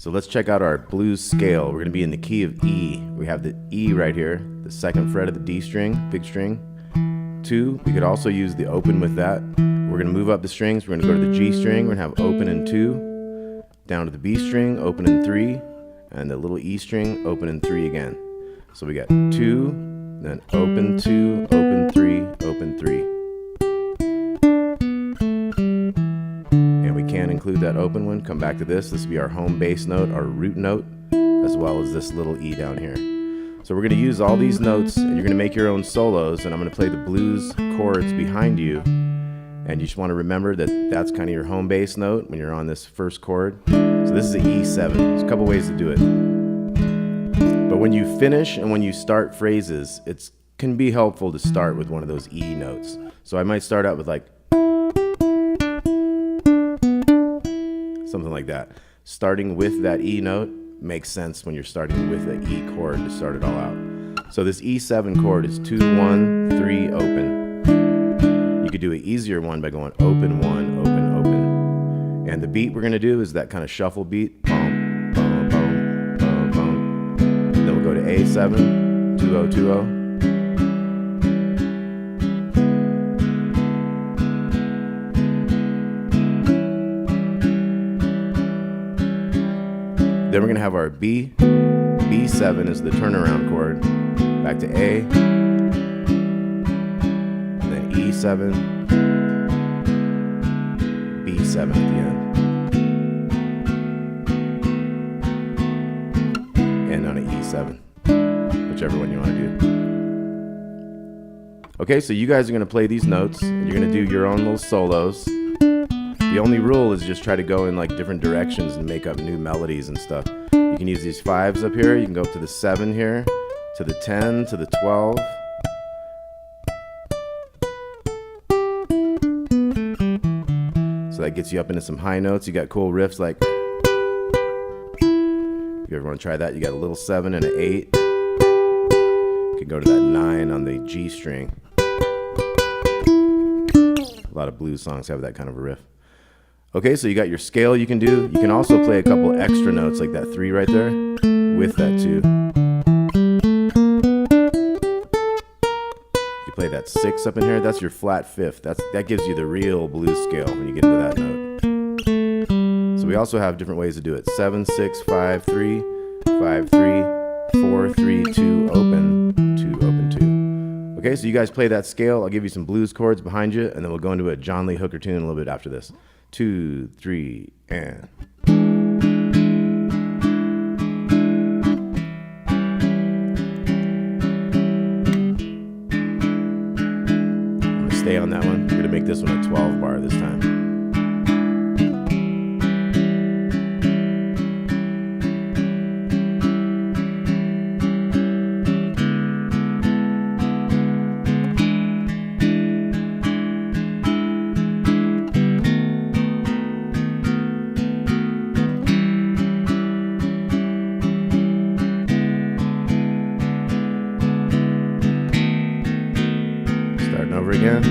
So let's check out our blues scale. We're going to be in the key of E. We have the E right here, the second fret of the D string, big string. 2, we could also use the open with that. We're going to move up the strings. We're going to go to the G string. We're going to have open in 2, down to the B string, open in 3, and the little E string, open in 3 again. So we got 2, then open 2, open 3, open 3. And we can include that open one. Come back to this. This will be our home bass note, our root note, as well as this little E down here. So we're going to use all these notes, and you're going to make your own solos, and I'm going to play the blues chords behind you. And you just want to remember that that's kind of your home bass note when you're on this first chord. So this is an E7. There's a couple ways to do it. But when you finish and when you start phrases, it can be helpful to start with one of those E notes. So I might start out with like something like that. Starting with that E note makes sense when you're starting with an E chord to start it all out. So this E7 chord is 2, 1, 3, open. You could do an easier one by going open 1, open, open. And the beat we're going to do is that kind of shuffle beat. Boom, boom, boom, boom, boom. Then we'll go to A7, 2, 0, 2, 0. Then we're going to have our B. B7 is the turnaround chord. Back to A. And then E7. B7 at the end. And on an E7. Whichever one you want to do. Okay, so you guys are going to play these notes. And you're going to do your own little solos. The only rule is just try to go in like different directions and make up new melodies and stuff. You can use these 5s up here. You can go up to the 7 here, to the 10, to the 12. So that gets you up into some high notes. You got cool riffs like, if you ever want to try that, you got a little 7 and an 8. You can go to that 9 on the G string. A lot of blues songs have that kind of a riff. Okay, so you got your scale you can do. You can also play a couple extra notes like that 3 right there with that 2. You play that 6 up in here. That's your flat 5th. That gives you the real blues scale when you get into that note. So we also have different ways to do it. 7, 6, 5, 3, 5, 3, 4, 3, 2, open, 2, open, 2. Okay, so you guys play that scale. I'll give you some blues chords behind you, and then we'll go into a John Lee Hooker tune a little bit after this. 2, 3, and. I'm gonna stay on that one. We're gonna make this one a 12 bar this time. Over again.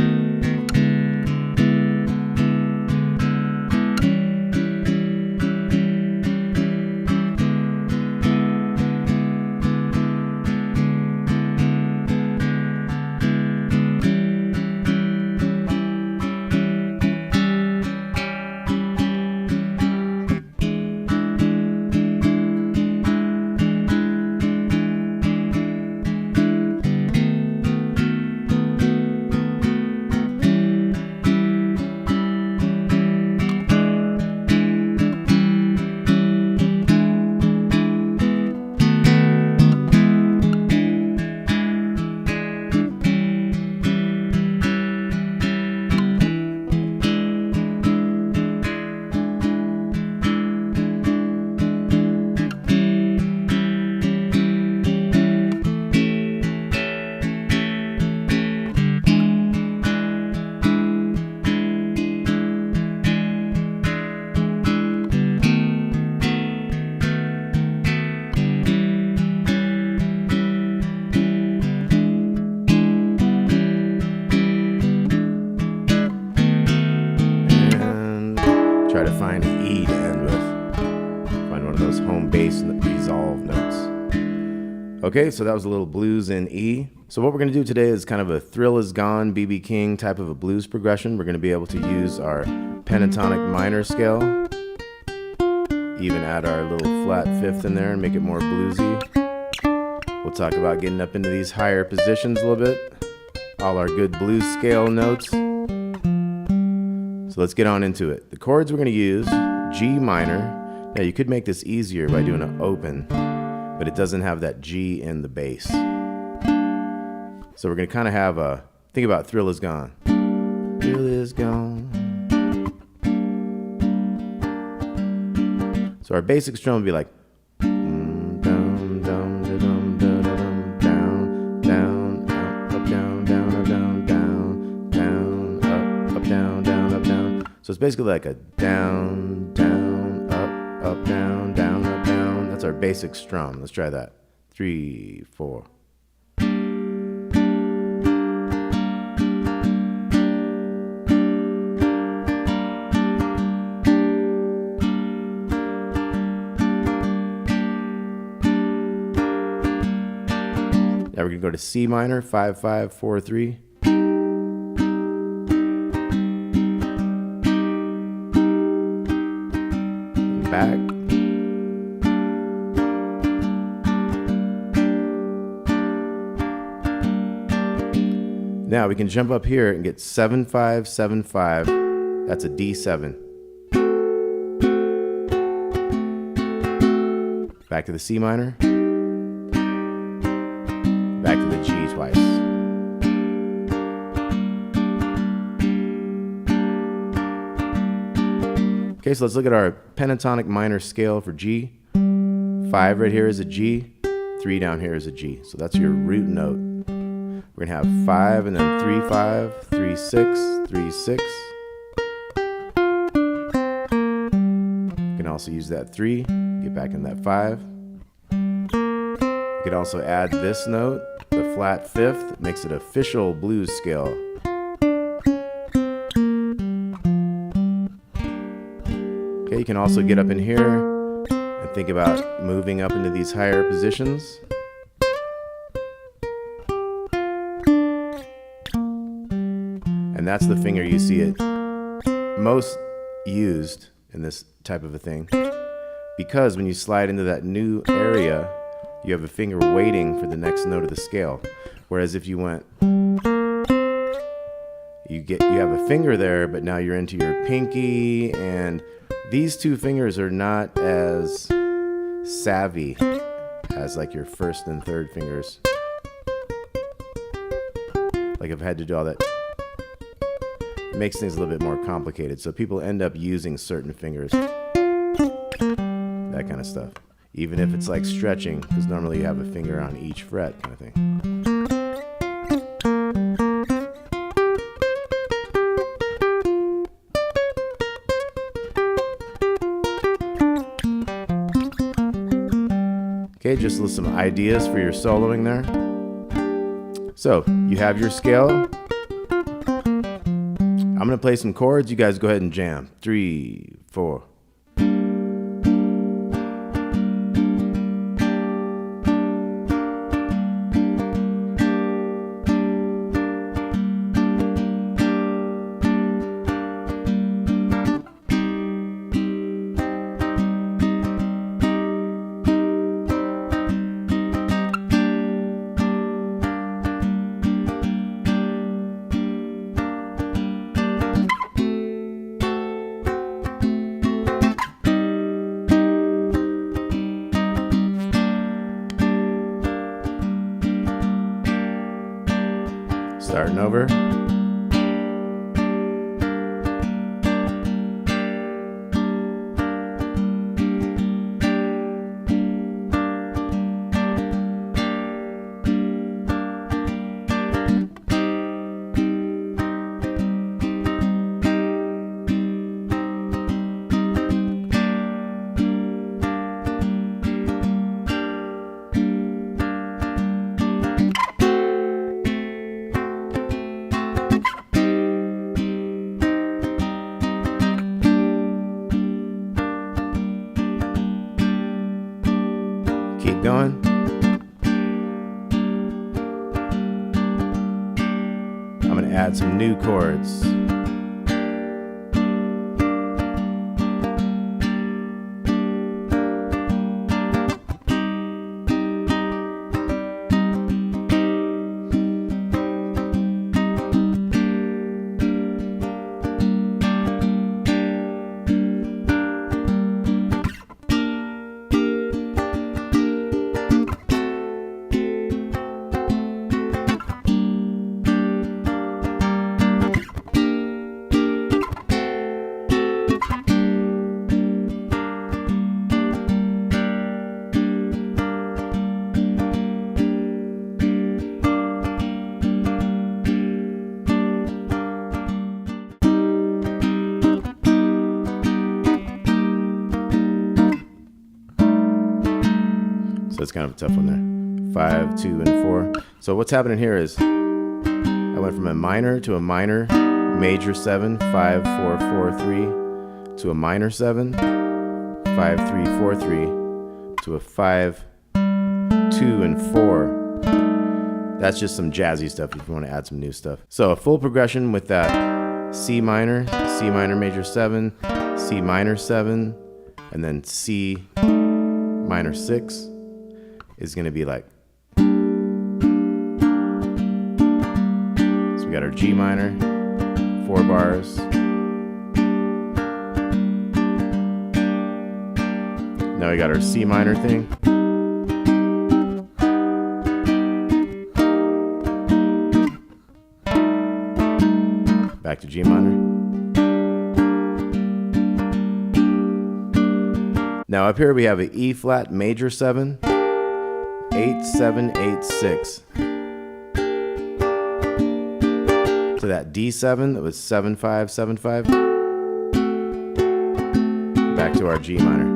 those home bass resolve notes. Okay, so that was a little blues in E. So what we're going to do today is kind of a Thrill Is Gone, B.B. King type of a blues progression. We're going to be able to use our pentatonic minor scale, even add our little flat fifth in there and make it more bluesy. We'll talk about getting up into these higher positions a little bit, all our good blues scale notes. So let's get on into it. The chords we're going to use, G minor. Now you could make this easier by doing an open, but it doesn't have that G in the bass. So we're going to kind of have a, think about Thrill Is Gone. Thrill is gone. So our basic strum would be like down, down, down, down, down, down, down, up, down, down, up, down, down, down, up, down, down, up, down. So it's basically like a down, down, up, down, down, up, down. That's our basic strum. Let's try that. 3, 4. Now we're going to go to C minor, 5, 5, 4, 3. Back. Now we can jump up here and get 7, 5, 7, 5. That's a D7. Back to the C minor. Back to the G twice. Okay, so let's look at our pentatonic minor scale for G. 5 right here is a G, 3 down here is a G. So that's your root note. We're gonna have 5 and then 3, 5, 3, 6, 3, 6. You can also use that 3, get back in that 5. You could also add this note, the flat fifth. It makes it official blues scale. Okay, you can also get up in here and think about moving up into these higher positions. And that's the finger you see it most used in this type of a thing, because when you slide into that new area, you have a finger waiting for the next note of the scale. Whereas if you went, you have a finger there, but now you're into your pinky, and these two fingers are not as savvy as like your first and third fingers. Like I've had to do all that. It makes things a little bit more complicated. So people end up using certain fingers. That kind of stuff. Even if it's like stretching, because normally you have a finger on each fret kind of thing. Okay, just some ideas for your soloing there. So, you have your scale. I'm going to play some chords. You guys go ahead and jam. 3, 4. Starting over. keep going. I'm going to add some new chords. So it's kind of a tough one there. 5, 2, and 4. So what's happening here is I went from a minor to a minor, major 7, 5, 4, 4, 3, to a minor 7, 5, 3, 4, 3, to a 5, 2, and 4. That's just some jazzy stuff if you want to add some new stuff. So a full progression with that C minor major 7, C minor 7, and then C minor 6 is going to be like. So we got our G minor, 4 bars. Now we got our C minor thing. Back to G minor. Now up here we have an E flat major 7, 8, 7, 8, 6. To that D7 that was 7, 5, 7, 5. Back to our G minor.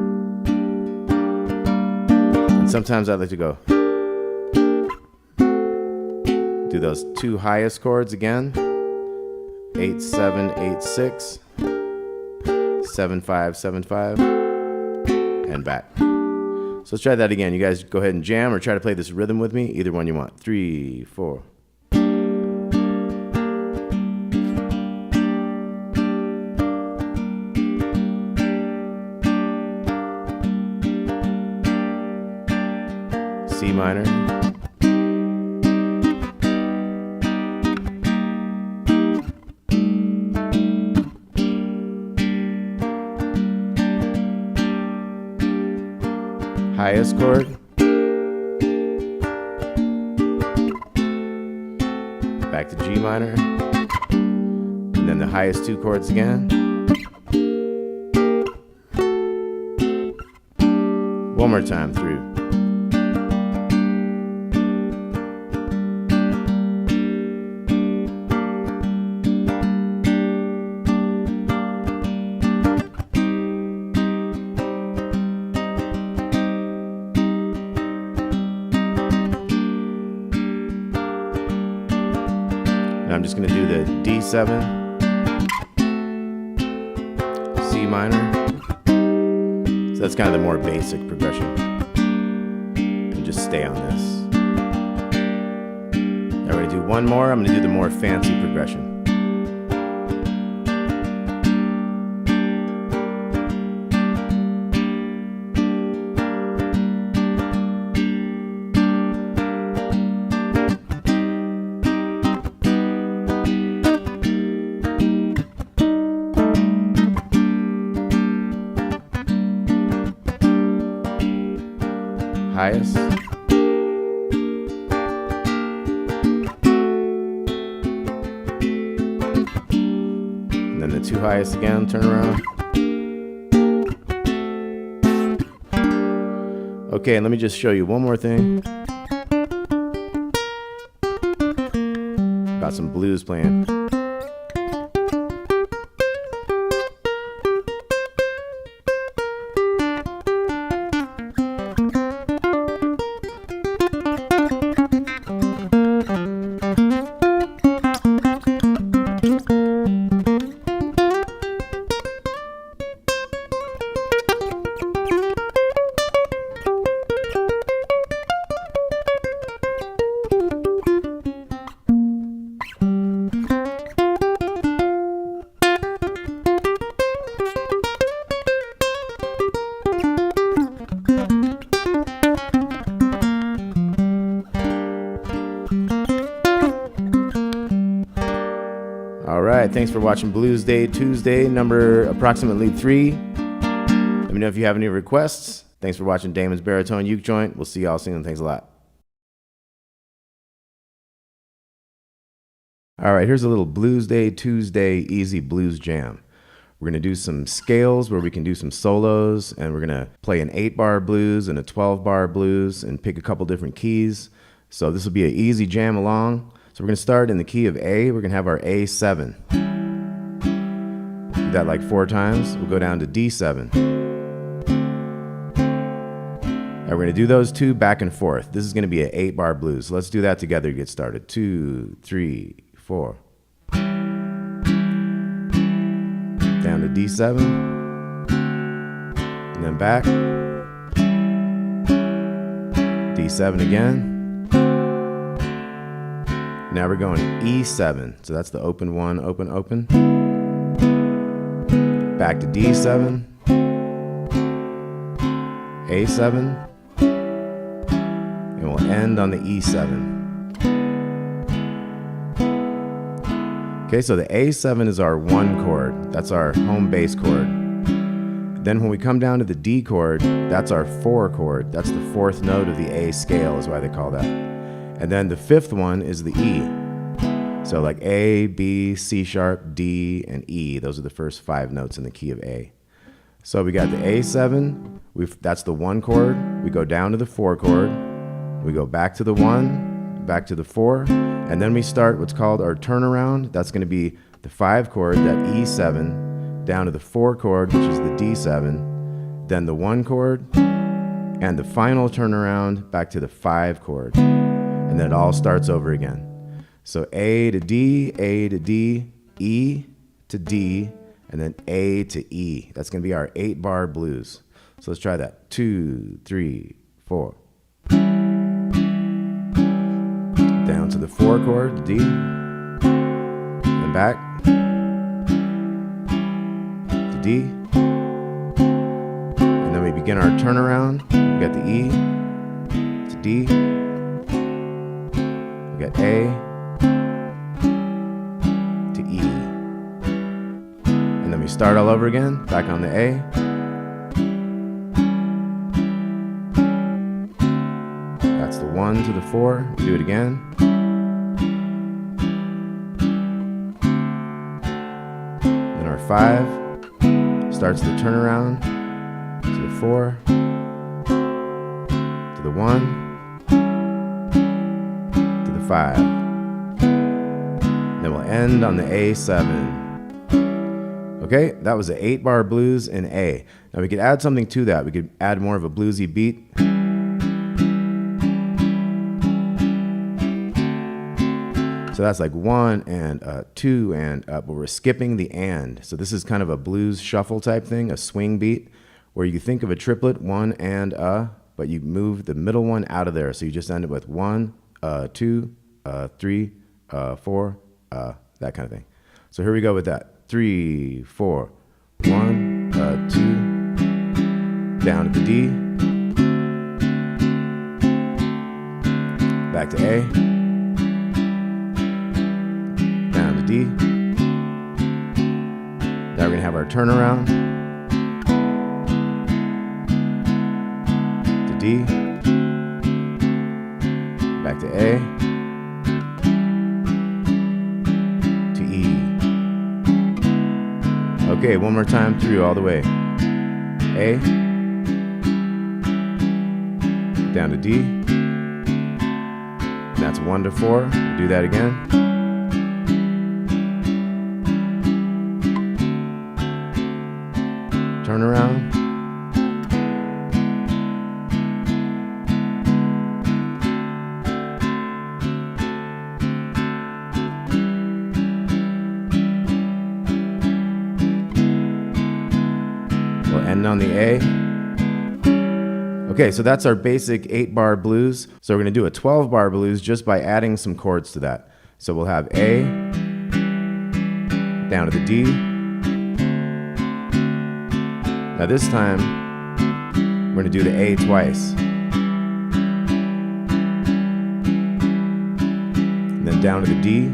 And sometimes I like to go. Do those 2 highest chords again. 8, 7, 8, 6. 7, 5, 7, 5. And back. So let's try that again. You guys go ahead and jam or try to play this rhythm with me. Either one you want. 3, 4. C minor. Highest chord. Back to G minor. And then the highest 2 chords again. One more time through. I'm just going to do the D7, C minor. So that's kind of the more basic progression. And just stay on this. Now we're going to do one more. I'm going to do the more fancy progression. Highest. And then the 2 highest again, turn around. Okay, and let me just show you one more thing. Got some blues playing. right, thanks for watching Bluesday Tuesday, number approximately 3. Let me know if you have any requests. Thanks for watching Damon's Baritone Uke Joint. We'll see y'all soon. Thanks a lot. All right, here's a little Bluesday Tuesday easy blues jam. We're going to do some scales where we can do some solos, and we're going to play an 8-bar blues and a 12-bar blues and pick a couple different keys. So this will be an easy jam along. So we're going to start in the key of A. We're going to have our A7. Do that like 4 times. We'll go down to D7. And we're going to do those 2 back and forth. This is going to be an 8-bar blues. So let's do that together to get started. 2, 3, 4. Down to D7, and then back, D7 again. Now we're going E7, so that's the open 1, open, open. Back to D7, A7, and we'll end on the E7. Okay, so the A7 is our 1 chord. That's our home bass chord. Then when we come down to the D chord, that's our 4 chord. That's the 4th note of the A scale is why they call that. And then the 5th one is the E. So like A, B, C sharp, D, and E. Those are the first 5 notes in the key of A. So we got the A7. That's the 1 chord. We go down to the 4 chord. We go back to the 1, back to the 4. And then we start what's called our turnaround. That's going to be the 5 chord, that E7, down to the 4 chord, which is the D7, then the 1 chord, and the final turnaround back to the 5 chord. And then it all starts over again. So A to D, A to D, E to D, and then A to E. That's going to be our 8-bar blues. So let's try that. 2, 3, 4. Down to the 4 chord, D, and back to D, and then we begin our turnaround. We got the E to D, we got A to E, and then we start all over again, back on the A. That's the 1 to the 4, we do it again. Then our 5 starts the turnaround to the 4, to the 1, to the 5. Then we'll end on the A7. Okay, that was the 8-bar blues in A. Now we could add something to that. We could add more of a bluesy beat. So that's like 1 and 2 and but we're skipping the and. So this is kind of a blues shuffle type thing, a swing beat, where you think of a triplet, 1 and but you move the middle one out of there. So you just end it with 1, 2, 3, 4, that kind of thing. So here we go with that. 3, 4, 1, 2, down to the D, back to A, down to D. Now we're going to have our turnaround to D, back to A, to E. Okay, one more time through all the way. A, down to D. That's 1 to 4. Do that again. Turn around. We'll end on the A. Okay, so that's our basic 8-bar blues. So we're going to do a 12-bar blues just by adding some chords to that. So we'll have A, down to the D. Now this time, we're going to do the A twice. And then down to the D.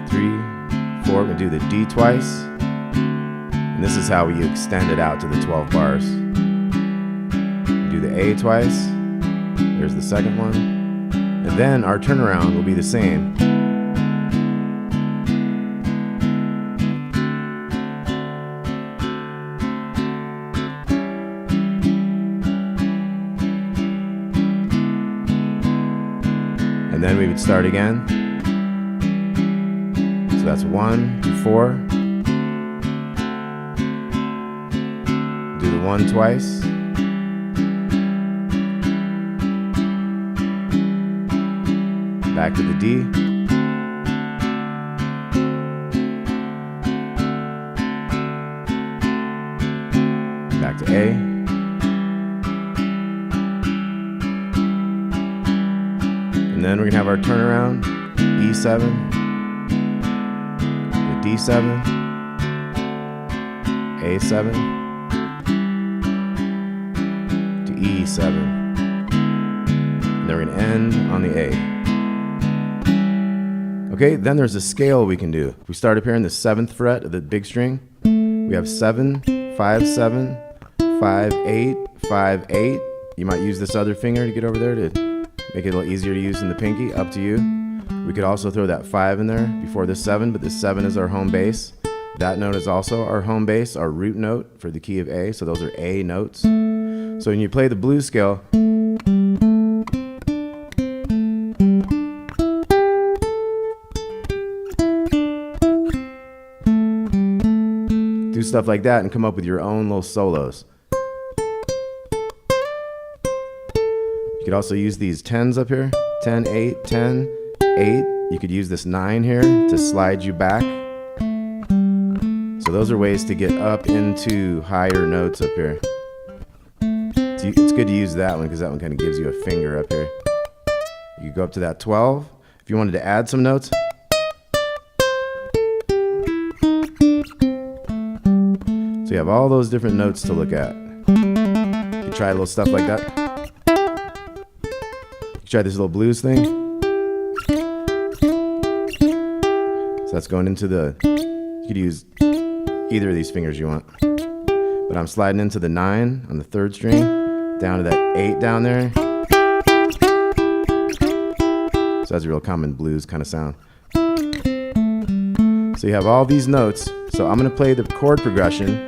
3, before. We're going to do the D twice. And this is how you extend it out to the 12 bars. Do the A twice. There's the second one. And then our turnaround will be the same. And then we would start again. So that's 1, 2, 4. Do the 1 twice. Back to the D. Back to A. And then we're going to have our turnaround, E7, the D7, A7, to E7. And then we're going to end on the A. Okay, then there's a scale we can do. We start up here in the 7th fret of the big string. We have 7, 5, 7, 5, 8, 5, 8. You might use this other finger to get over there to make it a little easier to use than the pinky, up to you. We could also throw that 5 in there before the 7, but the 7 is our home bass. That note is also our home bass, our root note for the key of A, so those are A notes. So when you play the blues scale, do stuff like that and come up with your own little solos. You could also use these 10s up here. 10, 8, 10, 8. You could use this 9 here to slide you back. So those are ways to get up into higher notes up here. So it's good to use that one because that one kind of gives you a finger up here. You could go up to that 12. If you wanted to add some notes, so you have all those different notes to look at. You try a little stuff like that. Try this little blues thing. So that's going into the, you could use either of these fingers you want. But I'm sliding into the 9 on the 3rd string, down to that 8 down there. So that's a real common blues kind of sound. So you have all these notes. So I'm going to play the chord progression.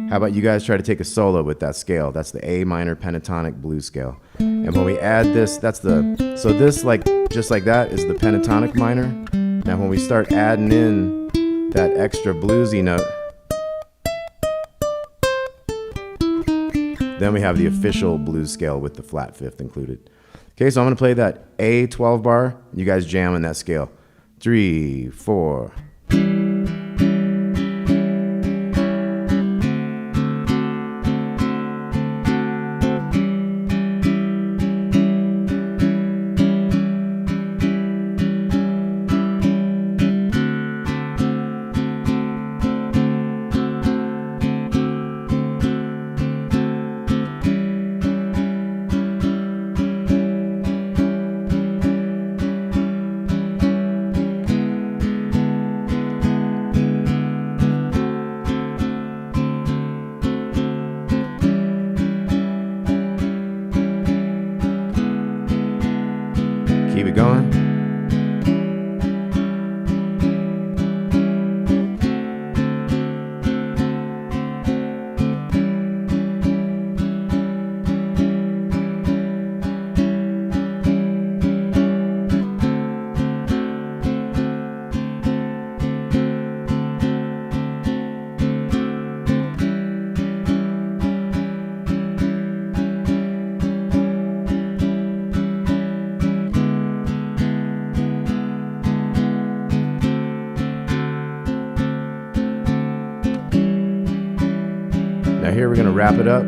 How about you guys try to take a solo with that scale? That's the A minor pentatonic blues scale. And when we add this, that's the, so this like, just like that is the pentatonic minor. Now when we start adding in that extra bluesy note, then we have the official blues scale with the flat 5th included. Okay, so I'm gonna play that A 12 bar. You guys jam in that scale. 3, 4. Keep it going. Now here we're going to wrap it up.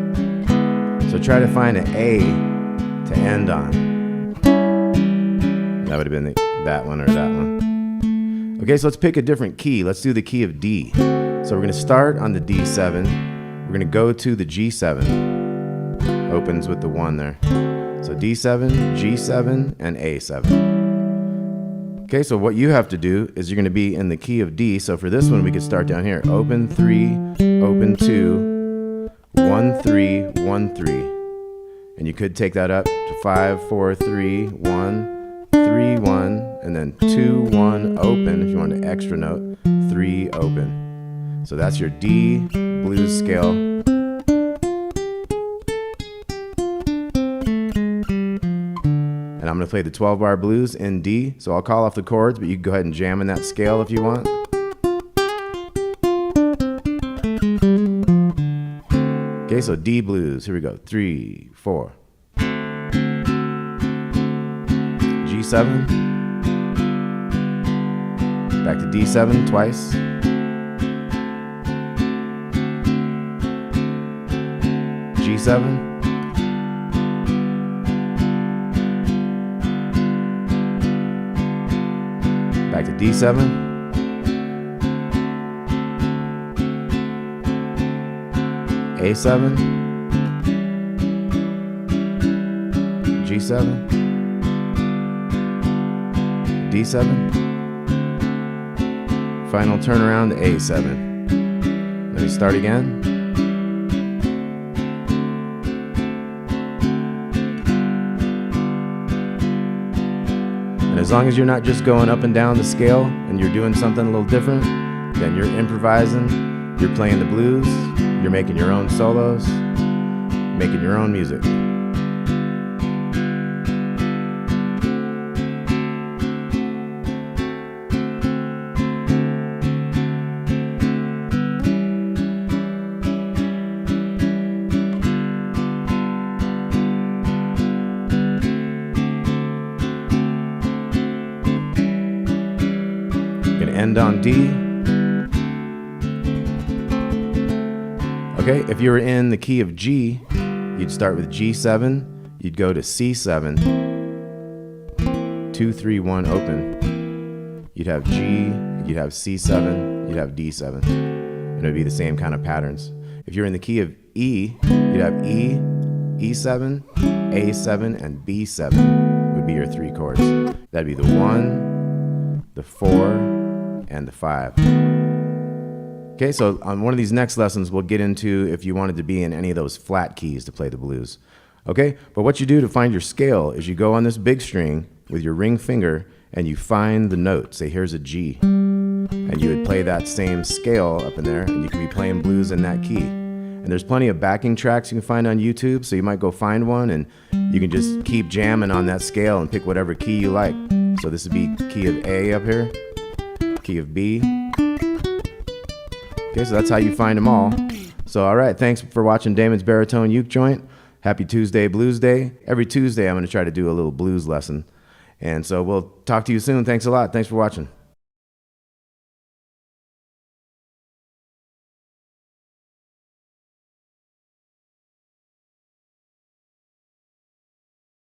So try to find an A to end on. That would have been that one or that one. Okay, so let's pick a different key. Let's do the key of D. So we're going to start on the D7. We're going to go to the G7. Opens with the 1 there. So D7, G7, and A7. Okay, so what you have to do is you're going to be in the key of D. So for this one, we could start down here. Open 3, open 2, 1, 3, 1, 3. And you could take that up to 5, 4, 3, 1, 3, 1, and then 2, 1, open. If you want an extra note, 3, open. So that's your D blues scale. And I'm going to play the 12-bar blues in D. So I'll call off the chords, but you can go ahead and jam in that scale if you want. Okay, so D blues. Here we go. 3, 4. G7. Back to D7 twice. G7. Back to D7. A7. G7. D7. Final turnaround to A7. Let me start again. And as long as you're not just going up and down the scale and you're doing something a little different, then you're improvising, you're playing the blues, you're making your own solos, making your own music. End on D. Okay, if you were in the key of G, you'd start with G7, you'd go to C7, 2, 3, 1, open. You'd have G, you'd have C7, you'd have D7. And it would be the same kind of patterns. If you're in the key of E, you'd have E, E7, A7, and B7 would be your 3 chords. That'd be the 1, the 4, and the 5. Okay, so on one of these next lessons, we'll get into if you wanted to be in any of those flat keys to play the blues. Okay, but what you do to find your scale is you go on this big string with your ring finger and you find the note. Say, here's a G. And you would play that same scale up in there, and you could be playing blues in that key. And there's plenty of backing tracks you can find on YouTube, so you might go find one and you can just keep jamming on that scale and pick whatever key you like. So this would be key of A up here. Key of B. Okay, so that's how you find them all. So, all right, thanks for watching Damon's Baritone Uke Joint. Happy Tuesday, Blues Day. Every Tuesday, I'm going to try to do a little blues lesson. And so we'll talk to you soon. Thanks a lot. Thanks for watching.